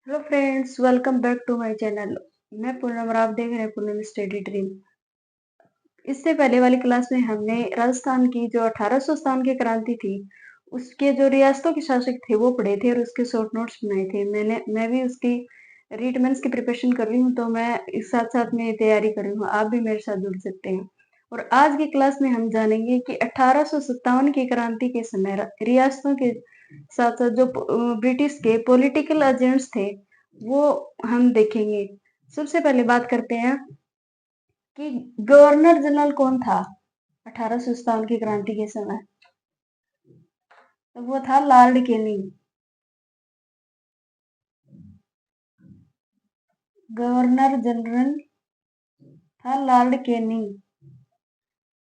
Hello friends, welcome back to my channel. मैं पूनम और आप देख रहे हैं पूनम स्टडी ड्रीम। इससे पहले वाली क्लास में हमने राजस्थान की जो 1800 की क्रांति थी उसके जो रियासतों के शासक थे वो पढ़े थे और उसके शॉर्ट नोट्स बनाए थे। मैं भी उसकी रीटमेंट्स की प्रिपरेशन कर रही हूँ, तो मैं इस साथ साथ में तैयारी कर रही हूँ। आप भी मेरे साथ जुड़ सकते हैं। और आज की क्लास में हम जानेंगे कि 1857 की क्रांति के समय रियासतों के साथ साथ जो ब्रिटिश के पॉलिटिकल एजेंट्स थे वो हम देखेंगे। सबसे पहले बात करते हैं कि गवर्नर जनरल कौन था 1857 की क्रांति के समय। तो वो था लॉर्ड कैनिंग। गवर्नर जनरल था लॉर्ड कैनिंग।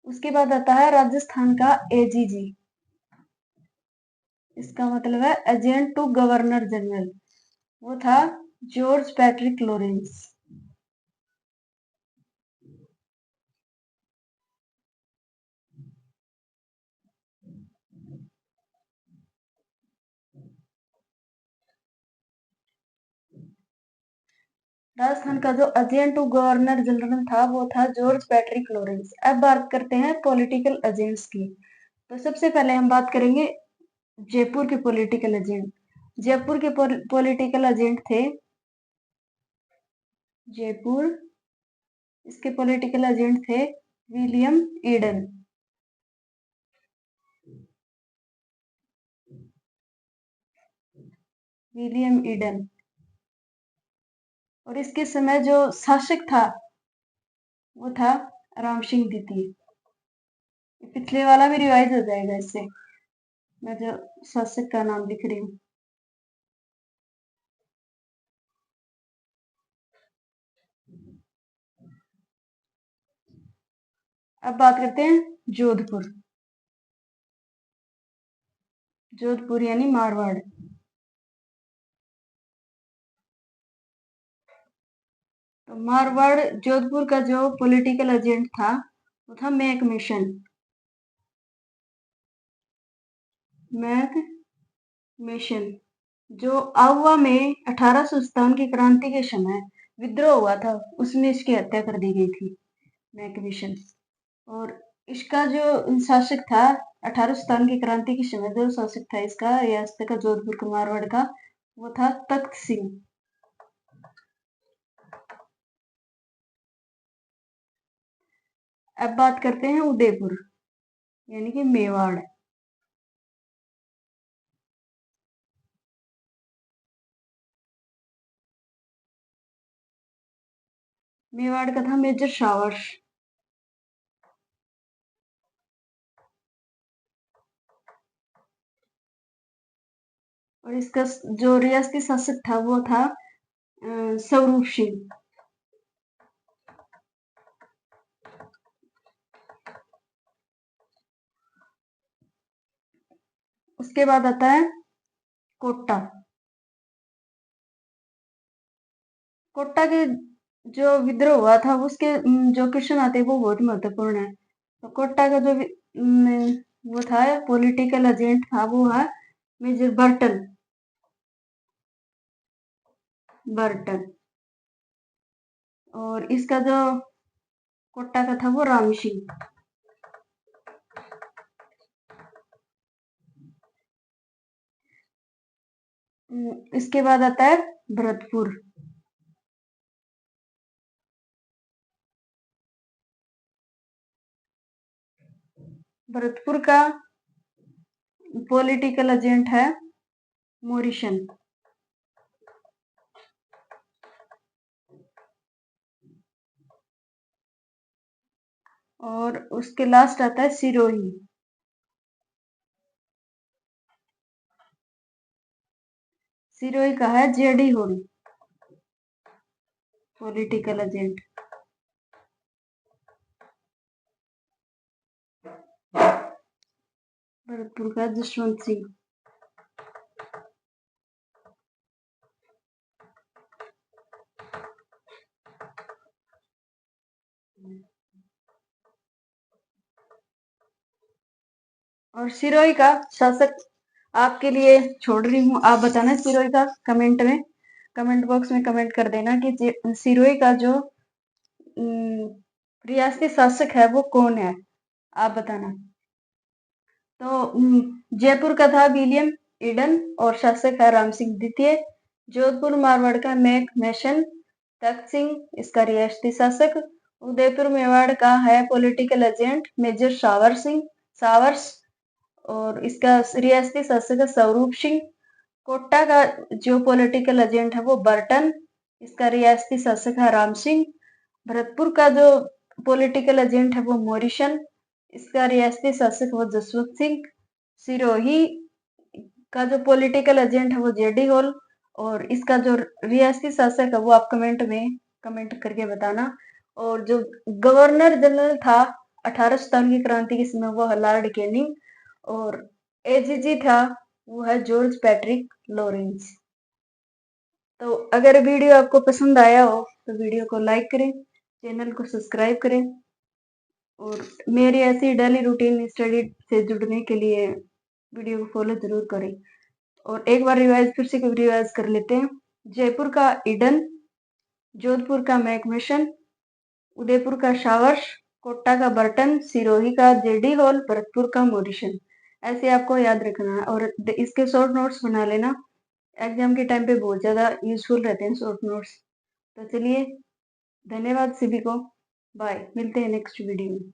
उसके बाद आता है राजस्थान का एजीजी। इसका मतलब है एजेंट टू गवर्नर जनरल। वो था जॉर्ज पैट्रिक लॉरेंस। राजस्थान का जो एजेंट टू गवर्नर जनरल था वो था जॉर्ज पैट्रिक लॉरेंस। अब बात करते हैं पॉलिटिकल एजेंट्स की। तो सबसे पहले हम बात करेंगे जयपुर के पॉलिटिकल एजेंट। जयपुर के पॉलिटिकल एजेंट थे जयपुर। इसके पॉलिटिकल एजेंट थे विलियम ईडन। William Eden. और इसके समय जो शासक था वो था राम सिंह द्वितीय। पिछले वाला भी रिवाइज हो जाएगा इससे। मैं जो शासक का नाम लिख रही हूँ। अब बात करते हैं जोधपुर। जोधपुर यानी मारवाड़। तो मारवाड़ जोधपुर का जो पॉलिटिकल एजेंट था वो था मैक मिशन। मैक मिशन जो आउवा में 1857 की क्रांति के समय विद्रोह हुआ था उसमें इसकी हत्या कर दी गई थी। Mac mission. और इसका जो शासक था 1857 की क्रांति के समय जो शासक था इसका रियासत का जोधपुर का मारवाड़ का वो था तख्त सिंह। अब बात करते हैं उदयपुर यानी कि मेवाड़। मेवाड़ का था मेजर शावर्स। और इसका जो रियासती शासक था वो था स्वरूप सिंह। उसके बाद आता है कोटा। कोटा के जो विद्रोह हुआ था उसके जो क्वेश्चन आते हैं वो बहुत महत्वपूर्ण है। तो कोटा का जो वो था पॉलिटिकल एजेंट था वो है मेजर बर्टन। बर्टन। और इसका जो कोटा का था वो राम सिंह। इसके बाद आता है भरतपुर। भरतपुर का पॉलिटिकल एजेंट है मोरिशन। और उसके लास्ट आता है सिरोही। सिरोही का है JD Hole political agent. Bharatpur का जसवंत सिंह। और सिरोही का शासक आपके लिए छोड़ रही हूँ, आप बताना सिरोही का कमेंट में। कमेंट बॉक्स में कमेंट कर देना कि सिरोही का जो रियासती शासक है वो कौन है, आप बताना। तो जयपुर का था विलियम ईडन और शासक है राम सिंह द्वितीय। जोधपुर मारवाड़ का मैक मैशन, तख्त सिंह इसका रियासती शासक। उदयपुर मेवाड़ का है पॉलिटिकल एजेंट मेजर सावर्स और इसका रियासती शासक है स्वरूप सिंह। कोटा का जो पॉलिटिकल एजेंट है वो बर्टन, इसका रियासती शासक है राम सिंह। भरतपुर का जो पॉलिटिकल एजेंट है वो मोरिशन, इसका रियासती शासक वो जसवंत सिंह। सिरोही का जो पॉलिटिकल एजेंट है वो जेडी हॉल और इसका जो रियासती शासक है वो आप कमेंट में कमेंट करके बताना। और जो गवर्नर जनरल था 1857 की क्रांति के समय वो है लॉर्ड कैनिंग और एजीजी था वो है जॉर्ज पैट्रिक लॉरेंस। तो अगर वीडियो आपको पसंद आया हो तो वीडियो को लाइक करें, चैनल को सब्सक्राइब करें और मेरी ऐसी डेली रूटीन स्टडी से जुड़ने के लिए वीडियो को फॉलो जरूर करें। और एक बार फिर से रिवाइज कर लेते हैं। जयपुर का ईडन, जोधपुर का मैकमिशन, उदयपुर का शावर्स, कोटा का बर्टन, सिरोही का जेडी हॉल, भरतपुर का मोरिशन। ऐसे आपको याद रखना है और इसके शॉर्ट नोट्स बना लेना। एग्जाम के टाइम पे बहुत ज़्यादा यूजफुल रहते हैं शॉर्ट नोट्स। तो चलिए, धन्यवाद सभी को। बाय, मिलते हैं नेक्स्ट वीडियो में।